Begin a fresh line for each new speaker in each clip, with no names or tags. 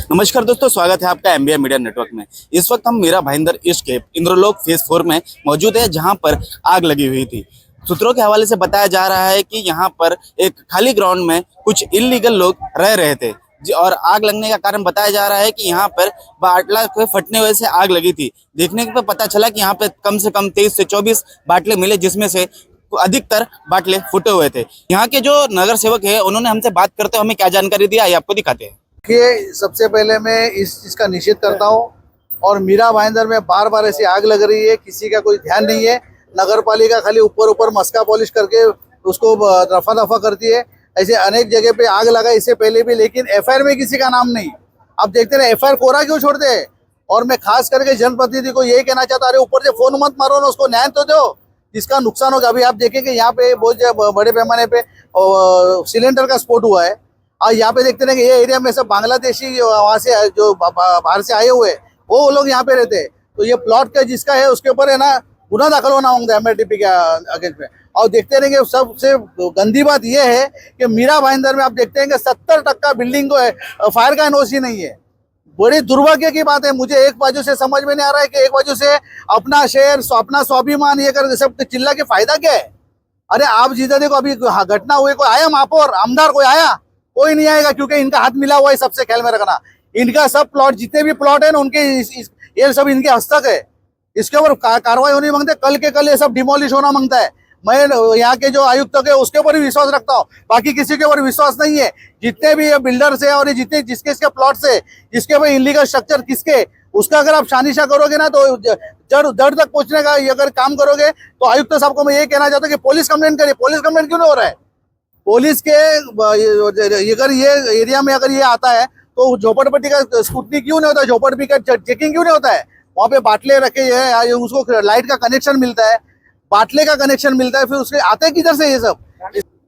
नमस्कार दोस्तों, स्वागत है आपका एमबीए मीडिया नेटवर्क में। इस वक्त हम मीरा भाईंदर ईस्ट के इंद्रलोक फेज 4 में मौजूद है, जहां पर आग लगी हुई थी। सूत्रों के हवाले से बताया जा रहा है कि यहां पर एक खाली ग्राउंड में कुछ इल्लीगल लोग रह रहे थे और आग लगने का कारण बताया जा रहा है कि यहां पर बाटला के फटने वजह से आग लगी थी। देखने पर पता चला कि यहां पर कम से कम 23 से 24 बाटले मिले, जिसमें से अधिकतर बाटले फूटे हुए थे। यहाँ के जो नगर सेवक है, उन्होंने हमसे बात करते हुए हमें क्या जानकारी दी, आइए आपको दिखाते हैं।
देखिए, सबसे पहले मैं इस चीज़ का निषेध करता हूं और मीरा भाईंदर में बार बार ऐसी आग लग रही है, किसी का कोई ध्यान नहीं है। नगर पालिका खाली ऊपर मस्का पॉलिश करके उसको रफा दफा करती है। ऐसे अनेक जगह पे आग लगा इससे पहले भी, लेकिन एफआईआर में किसी का नाम नहीं। अब देखते रहे एफआईआर कोरा क्यों छोड़ते हैं। और मैं खास करके जनप्रतिनिधि को यही कहना चाहता हूँ, अरे ऊपर से फोन मत मारो ना, उसको न्याय तो दो जिसका नुकसान होगा। अभी आप देखेंगे यहाँ पे बहुत बड़े पैमाने पे सिलेंडर का स्फोट हुआ है। और यहाँ पे देखते हैं कि ये एरिया में सब बांग्लादेशी वहाँ से जो बाहर से आए हुए वो लोग यहाँ पे रहते हैं। तो ये प्लॉट का जिसका है उसके ऊपर है ना गुना दाखिल होना होगा एमआरटीपी के अगेंस्ट में। और देखते रहेंगे, सबसे गंदी बात ये है कि मीरा भाईंदर में आप देखते हैं कि 70% बिल्डिंग को फायर का एनओसी नहीं है। बड़ी दुर्भाग्य की बात है। मुझे एक बाजू से समझ में नहीं आ रहा है कि एक बाजू से अपना शहर, अपना स्वाभिमान ये कर सब चिल्ला के फायदा क्या है। अरे आप जिधर देखो, अभी घटना हुई, कोई आया महापौर आमदार, कोई आया? कोई नहीं आएगा, क्योंकि इनका हाथ मिला हुआ है। सबसे ख्याल में रखना, इनका सब प्लॉट, जितने भी प्लॉट है ना, उनके ये सब इनके हस्तक है। इसके ऊपर कार्रवाई होनी मांगते, कल के कल ये सब डिमोलिश होना मांगता है। मैं यहाँ के जो आयुक्त है उसके ऊपर भी विश्वास रखता हूँ, बाकी किसी के ऊपर विश्वास नहीं है। जितने भी ये बिल्डर्स है और ये जितने जिसके प्लॉट्स है, जिसके ऊपर इलीगल स्ट्रक्चर किसके, उसका अगर आप शानिशा करोगे ना तो जड़ तक पहुंचने का अगर काम करोगे तो आयुक्त साहब को मैं ये कहना चाहता हूँ कि पुलिस कंप्लेंट करिए। पुलिस कंप्लेंट क्यों नहीं हो रहा है? पुलिस के अगर ये एरिया में अगर ये आता है तो झोपड़पट्टी का स्क्रूटनी क्यों नहीं होता है? झोपड़पट्टी का चेकिंग क्यों नहीं होता है? वहाँ पे बाटले रखे हैं, उसको लाइट का कनेक्शन मिलता है, बाटले का कनेक्शन मिलता है, फिर उसके आते किधर से ये सब?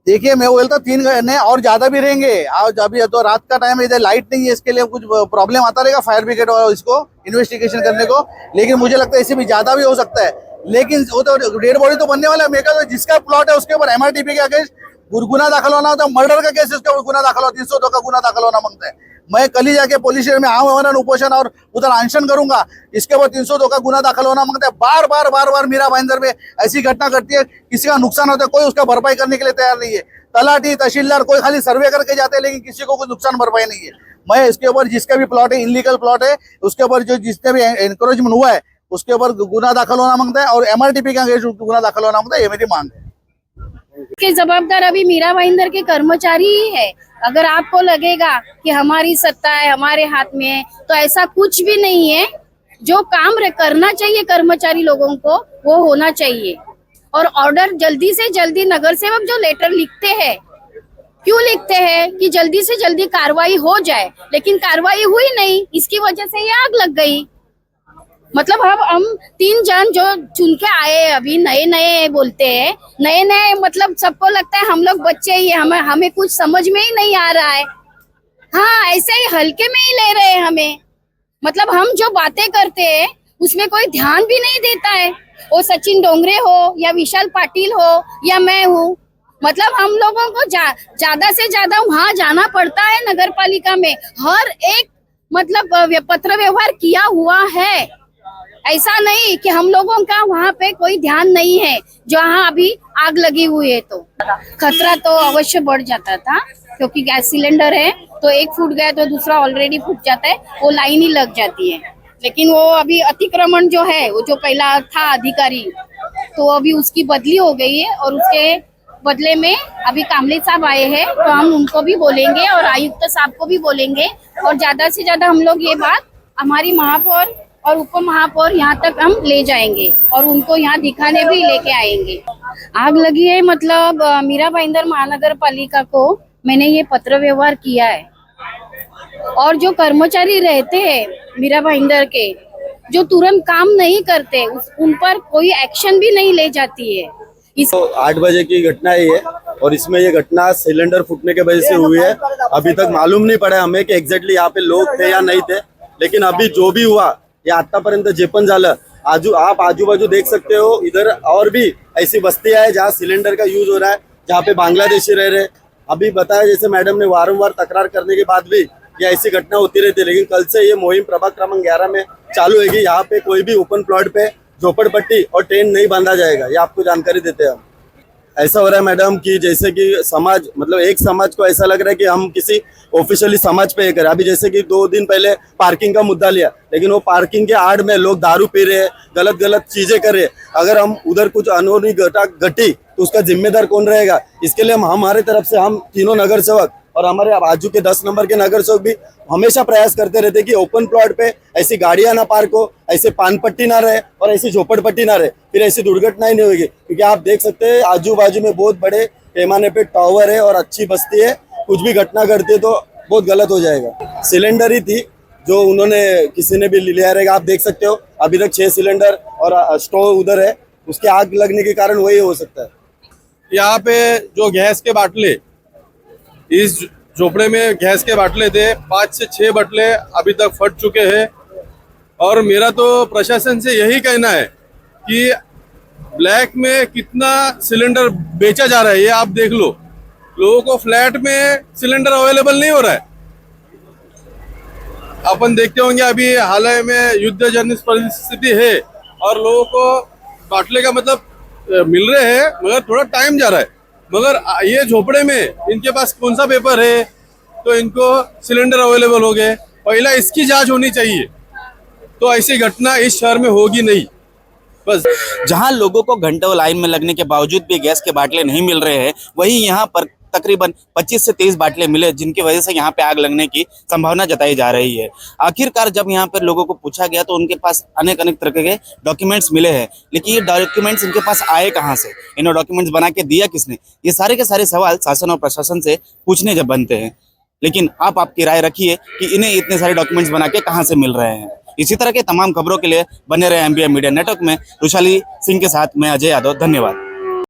देखिए, मैं बोलता 3 घंटे और ज्यादा भी रहेंगे। आज अभी तो रात का टाइम है, इधर लाइट नहीं है, इसके लिए कुछ प्रॉब्लम आता रहेगा फायर ब्रिगेड और इसको इन्वेस्टिगेशन करने को। लेकिन मुझे लगता है इससे भी ज्यादा भी हो सकता है। लेकिन वो तो डेड बॉडी तो बनने वाला है। मैं कहता हूं जिसका प्लॉट है उसके ऊपर एमआरटीपी के अगेंस्ट गुना दाखिल होना होता है, मर्डर का केस उसके ऊपर गुना दाखिल हो, 302 का गुना दाखिल होना मांगता है। मैं कल ही जाके पुलिस स्टेशन में आमरण उपोषण और उधर अनशन करूंगा। इसके ऊपर 302 का गुना दाखिल होना मांगता है। बार बार मीरा भाईंदर में ऐसी घटना घटती है, किसी का नुकसान होता है, कोई उसका भरपाई करने के लिए तैयार नहीं है। तलाटी, तहसीलदार, कोई खाली सर्वे करके जाते हैं, लेकिन किसी को कोई नुकसान भरपाई नहीं है। मैं इसके ऊपर जिसका भी प्लॉट है, इनलीगल प्लॉट है, उसके ऊपर जो जिसने भी एनकरेजमेंट हुआ है उसके ऊपर गुना दाखिल होना मांगता है और एमआरटीपी का गुना दाखिल होना मांगता है। ये मेरी मांग है।
के जवाबदार अभी मीरा भाईंदर के कर्मचारी ही है। अगर आपको लगेगा कि हमारी सत्ता है, हमारे हाथ में है, तो ऐसा कुछ भी नहीं है। जो काम करना चाहिए कर्मचारी लोगों को वो होना चाहिए। और ऑर्डर जल्दी से जल्दी, नगर सेवक जो लेटर लिखते हैं, क्यों लिखते हैं कि जल्दी से जल्दी कार्रवाई हो जाए, लेकिन कार्रवाई हुई नहीं, इसकी वजह से ये आग लग गई। मतलब हम 3 जन जो चुन के आए, अभी नए बोलते हैं, नए मतलब सबको लगता है हम लोग बच्चे ही हैं, हमें कुछ समझ में ही नहीं आ रहा है। हाँ, ऐसे ही हल्के में ही ले रहे हैं हमें। मतलब हम जो बातें करते हैं उसमें कोई ध्यान भी नहीं देता है। वो सचिन डोंगरे हो या विशाल पाटिल हो या मैं हूँ, मतलब हम लोगों को ज्यादा से ज्यादा वहाँ जाना पड़ता है नगर पालिका में। हर एक मतलब पत्र व्यवहार किया हुआ है। ऐसा नहीं कि हम लोगों का वहाँ पे कोई ध्यान नहीं है। जहाँ अभी आग लगी हुई है तो खतरा तो अवश्य बढ़ जाता था, क्योंकि गैस सिलेंडर है तो एक फूट गया तो दूसरा ऑलरेडी फूट जाता है, वो लाइन ही लग जाती है। लेकिन वो अभी अतिक्रमण जो है, वो जो पहला था अधिकारी, तो अभी उसकी बदली हो गई है और उसके बदले में अभी कामले साहब आए हैं। तो हम उनको भी बोलेंगे और आयुक्त साहब को भी बोलेंगे और ज्यादा से ज्यादा हम लोग ये बात हमारी महापौर और उप महापौर यहाँ तक हम ले जाएंगे और उनको यहाँ दिखाने भी लेके आएंगे। आग लगी है, मतलब मीरा भाईंदर महानगर पालिका को मैंने ये पत्र व्यवहार किया है। और जो कर्मचारी रहते हैं मीरा भाईंदर के, जो तुरंत काम नहीं करते उन पर कोई एक्शन भी नहीं ले जाती है। इस
तो 8 बजे की घटना है ये, और इसमें ये घटना सिलेंडर फूटने के वजह से हुई है। अभी तक मालूम नहीं पड़ा हमें कि एग्जैक्टली यहाँ पे लोग थे या नहीं थे, लेकिन अभी जो भी हुआ ये आतापर्यंत जे पण झालं, आप आजू बाजू देख सकते हो, इधर और भी ऐसी बस्तियां है जहाँ सिलेंडर का यूज हो रहा है, जहाँ पे बांग्लादेशी रह रहे। अभी बताया जैसे मैडम ने वारंवार तकरार करने के बाद भी ये ऐसी घटना होती रहती है, लेकिन कल से ये मुहिम प्रभाग क्रमांक 11 में चालू होगी। यहाँ पे कोई भी ओपन प्लॉट पे झोपड़पट्टी और टेंट नहीं बांधा जाएगा, ये आपको जानकारी देते हैं हम। ऐसा हो रहा है मैडम कि जैसे कि समाज, मतलब एक समाज को ऐसा लग रहा है कि हम किसी ऑफिशियली समाज पे ये करें। अभी जैसे कि 2 दिन पहले पार्किंग का मुद्दा लिया, लेकिन वो पार्किंग के आड़ में लोग दारू पी रहे हैं, गलत गलत चीजें कर रहे हैं। अगर हम उधर कुछ अनहोनी घटी तो उसका जिम्मेदार कौन रहेगा? इसके लिए हम हमारे तरफ से हम तीनों नगर सेवक और हमारे बाजू के 10 नंबर के नगर सेवक भी हमेशा प्रयास करते रहते कि ओपन प्लॉट पे ऐसी गाड़ियां ना पार्क हो, ऐसे पान पट्टी ना रहे और ऐसी झोपड़पट्टी ना रहे, फिर ऐसी दुर्घटनाएं नहीं होगी। क्योंकि आप देख सकते हैं आजू बाजू में बहुत बड़े पैमाने पे टावर है और अच्छी बस्ती है, कुछ भी घटना घटती है तो बहुत गलत हो जाएगा। सिलेंडर ही थी जो उन्होंने किसी ने भी लिया रहेगा, आप देख सकते हो अभी तक 6 सिलेंडर और स्टोव उधर है, उसके आग लगने के कारण वही हो सकता है।
यहाँ पे जो गैस के बाटले, इस झोपड़े में गैस के बाटले थे, 5 से 6 बाटले अभी तक फट चुके हैं। और मेरा तो प्रशासन से यही कहना है कि ब्लैक में कितना सिलेंडर बेचा जा रहा है ये आप देख लो। लोगों को फ्लैट में सिलेंडर अवेलेबल नहीं हो रहा है। अपन देखते होंगे अभी हाल ही में युद्ध जनित परिस्थिति है और लोगों को बाटले का मतलब मिल रहे हैं, मगर थोड़ा टाइम जा रहा है। मगर ये झोपड़े में इनके पास कौन सा पेपर है तो इनको सिलेंडर अवेलेबल हो गए। पहला इसकी जांच होनी चाहिए, तो ऐसी घटना इस शहर में होगी नहीं। बस
जहां लोगों को घंटों लाइन में लगने के बावजूद भी गैस के बाटले नहीं मिल रहे हैं, वहीं यहां पर तकरीबन 25 से 30 बाटले मिले, जिनकी वजह से यहाँ पे आग लगने की संभावना जताई जा रही है। आखिरकार जब यहाँ पर लोगों को पूछा गया तो उनके पास अनेक तरह के डॉक्यूमेंट्स मिले हैं, लेकिन ये डॉक्यूमेंट्स इनके पास आए कहाँ से, इन्हें डॉक्यूमेंट्स बना के दिया किसने? ये सारे के सारे सवाल शासन और प्रशासन से पूछने जब बनते हैं। लेकिन आप आपकी राय रखिए कि इन्हें इतने सारे डॉक्यूमेंट्स बना के कहाँ से मिल रहे हैं। इसी तरह के तमाम खबरों के लिए बने रहे एमबीए मीडिया नेटवर्क में। रुशाली सिंह के साथ मैं अजय यादव, धन्यवाद।